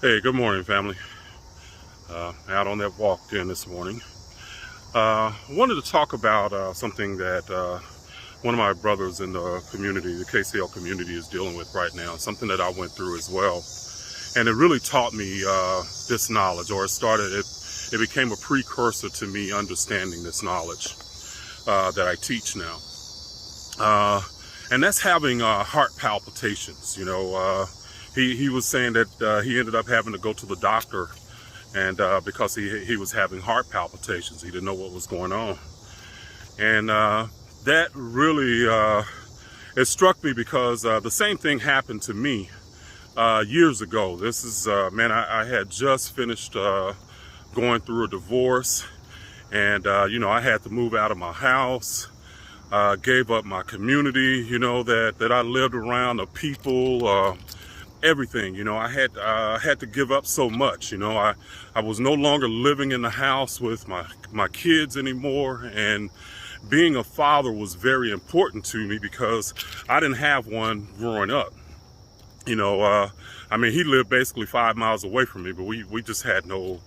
Hey, good morning, family. Out on that walk again this morning. Wanted to talk about something that one of my brothers in the community, the KCL community, is dealing with right now. Something that I went through as well, and it really taught me this knowledge, or it became a precursor to me understanding this knowledge that I teach now. And that's having heart palpitations. He was saying that he ended up having to go to the doctor, and because he was having heart palpitations, he didn't know what was going on. And that really it struck me because the same thing happened to me years ago. This is I had just finished going through a divorce, and I had to move out of my house. Gave up my community, that I lived around, the people, everything. I had to give up so much. I was no longer living in the house with my kids anymore, and being a father was very important to me because I didn't have one growing up. He lived basically 5 miles away from me, but we just had no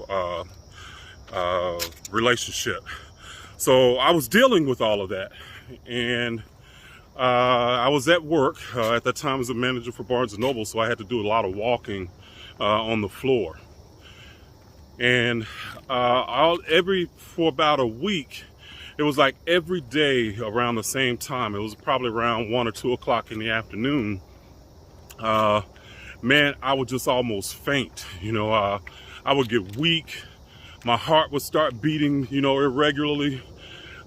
relationship. So I was dealing with all of that, and I was at work at that time as a manager for Barnes & Noble, so I had to do a lot of walking on the floor. And for about a week, it was like every day around the same time. It was probably around 1 or 2 o'clock in the afternoon. I would just almost faint. I would get weak. My heart would start beating, irregularly.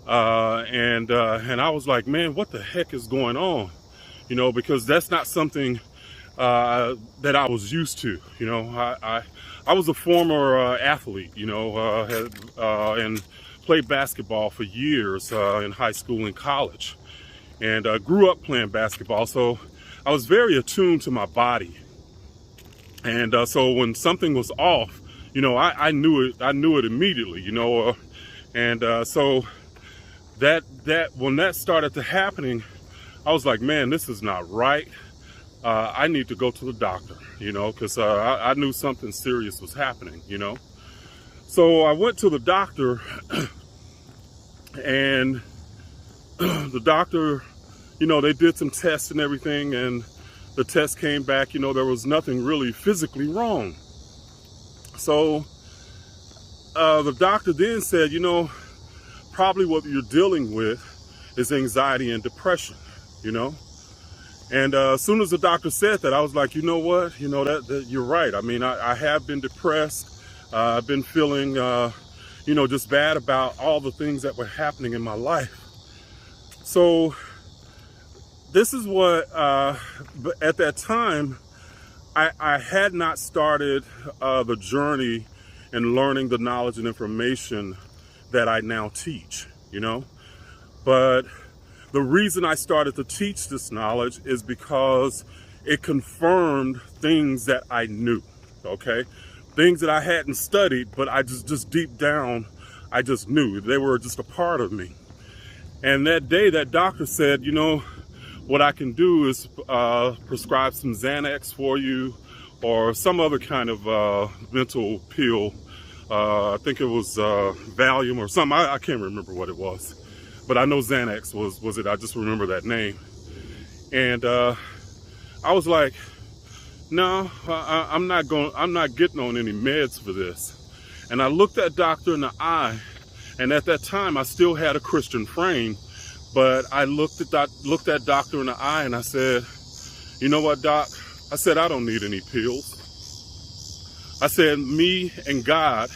And I was like, man, what the heck is going on? Because that's not something that I was used to. I was a former athlete, and played basketball for years in high school and college, and grew up playing basketball. So I was very attuned to my body. And so when something was off, I knew it. I knew it immediately, so that when that started to happening, I was like, man, this is not right. I need to go to the doctor, because I knew something serious was happening, So I went to the doctor, and the doctor, they did some tests and everything, and the test came back, there was nothing really physically wrong. So the doctor then said, probably what you're dealing with is anxiety and depression, And as soon as the doctor said that, I was like, you know what? That you're right. I have been depressed. I've been feeling, just bad about all the things that were happening in my life. So this is what, at that time, I had not started the journey in learning the knowledge and information that I now teach, But the reason I started to teach this knowledge is because it confirmed things that I knew, okay? Things that I hadn't studied, but I just deep down, I just knew. They were just a part of me. And that day, that doctor said, what I can do is prescribe some Xanax for you, or some other kind of mental pill. I think it was Valium or something. I can't remember what it was, but I know Xanax was it. I just remember that name. And I was like, no, I'm not getting on any meds for this. And I looked that doctor in the eye, and at that time I still had a Christian frame, but I looked that doctor in the eye, and I said, you know what, doc? I said, I don't need any pills. I said, me and God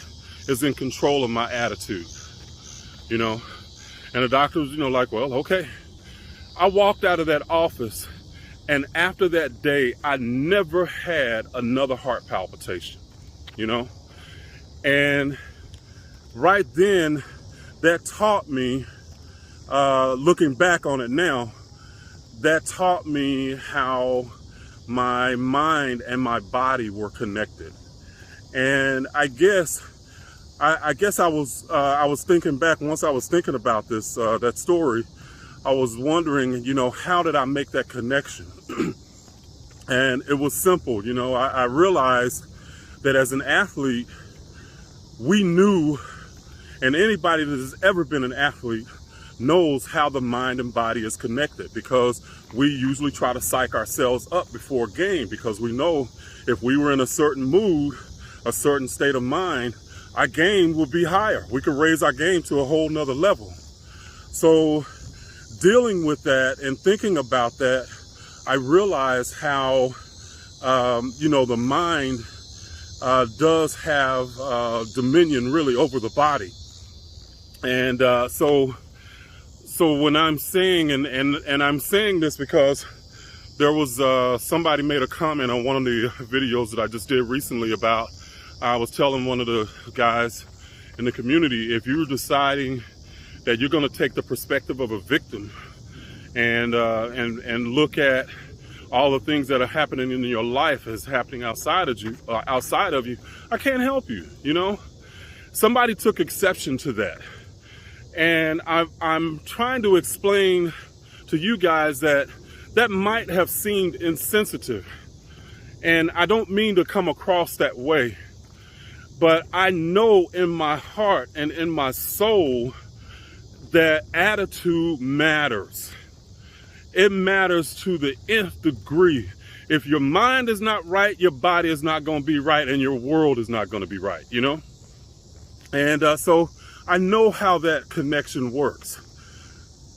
is in control of my attitude, And the doctor was, like, well, okay. I walked out of that office, and after that day, I never had another heart palpitation, And right then, that taught me, looking back on it now, that taught me how my mind and my body were connected. And I guess I was thinking back, once I was thinking about this, that story, I was wondering, how did I make that connection? And it was simple. I realized that as an athlete, we knew, and anybody that has ever been an athlete knows how the mind and body is connected, because we usually try to psych ourselves up before a game, because we know if we were in a certain mood, a certain state of mind, our game would be higher. We could raise our game to a whole nother level. So dealing with that and thinking about that, I realized how, the mind does have dominion really over the body. And so when I'm saying, and I'm saying this because there was somebody made a comment on one of the videos that I just did recently about, I was telling one of the guys in the community, if you're deciding that you're going to take the perspective of a victim and look at all the things that are happening in your life as happening outside of you, I can't help you. Somebody took exception to that. And I'm trying to explain to you guys that might have seemed insensitive. And I don't mean to come across that way, but I know in my heart and in my soul that attitude matters. It matters to the nth degree. If your mind is not right, your body is not going to be right, and your world is not going to be right, And so I know how that connection works.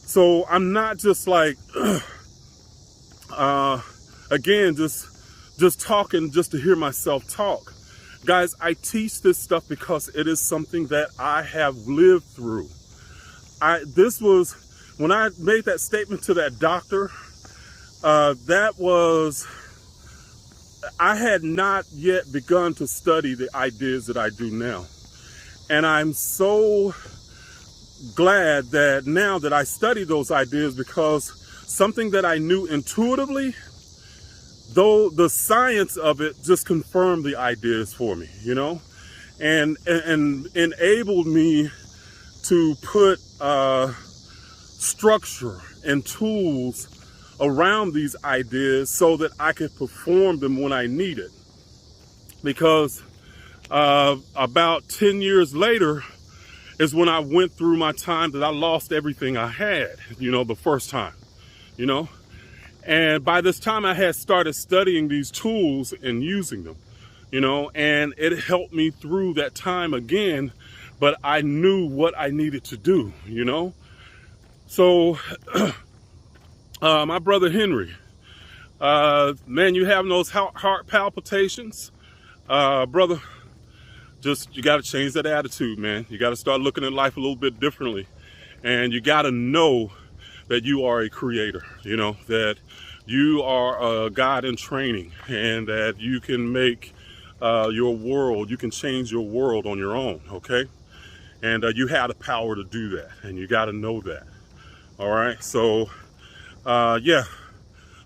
So I'm not just like, again, just talking just to hear myself talk. Guys, I teach this stuff because it is something that I have lived through. This was, when I made that statement to that doctor, I had not yet begun to study the ideas that I do now. And I'm so glad that now that I study those ideas, because something that I knew intuitively, though the science of it just confirmed the ideas for me, and enabled me to put structure and tools around these ideas so that I could perform them when I need it. Because about 10 years later is when I went through my time that I lost everything I had, the first time, And by this time I had started studying these tools and using them, and it helped me through that time again, but I knew what I needed to do, So, my brother Henry, man, you having those heart palpitations? Brother, you got to change that attitude, man. You got to start looking at life a little bit differently. And you got to know that you are a creator, that you are a God in training, and that you can make your world, you can change your world on your own, okay? And you have the power to do that, and you got to know that. All right, so yeah,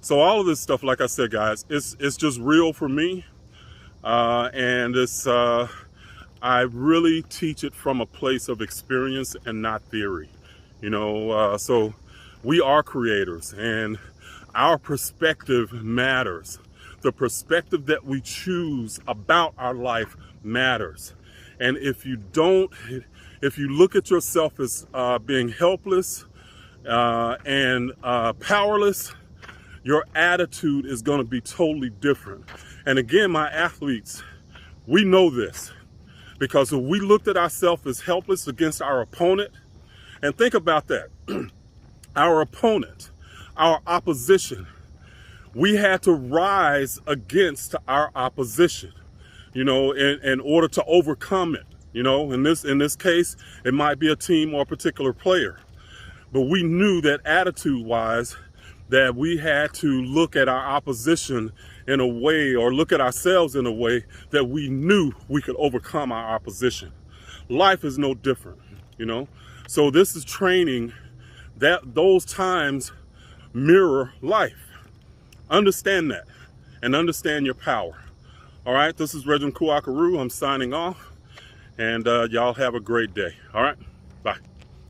so all of this stuff, like I said, guys, it's just real for me, and it's I really teach it from a place of experience and not theory, so we are creators, and our perspective matters. The perspective that we choose about our life matters. And if you look at yourself as being helpless and powerless, your attitude is going to be totally different. And again, my athletes, we know this, because if we looked at ourselves as helpless against our opponent, and think about that, our opponent, our opposition, we had to rise against our opposition, in order to overcome it. In this case, it might be a team or a particular player. But we knew that attitude-wise, that we had to look at our opposition in a way, or look at ourselves in a way that we knew we could overcome our opposition. Life is no different, So this is training that those times mirror life. Understand that, and understand your power. All right, this is Reginald Kuakaru. I'm signing off, and y'all have a great day. All right, bye.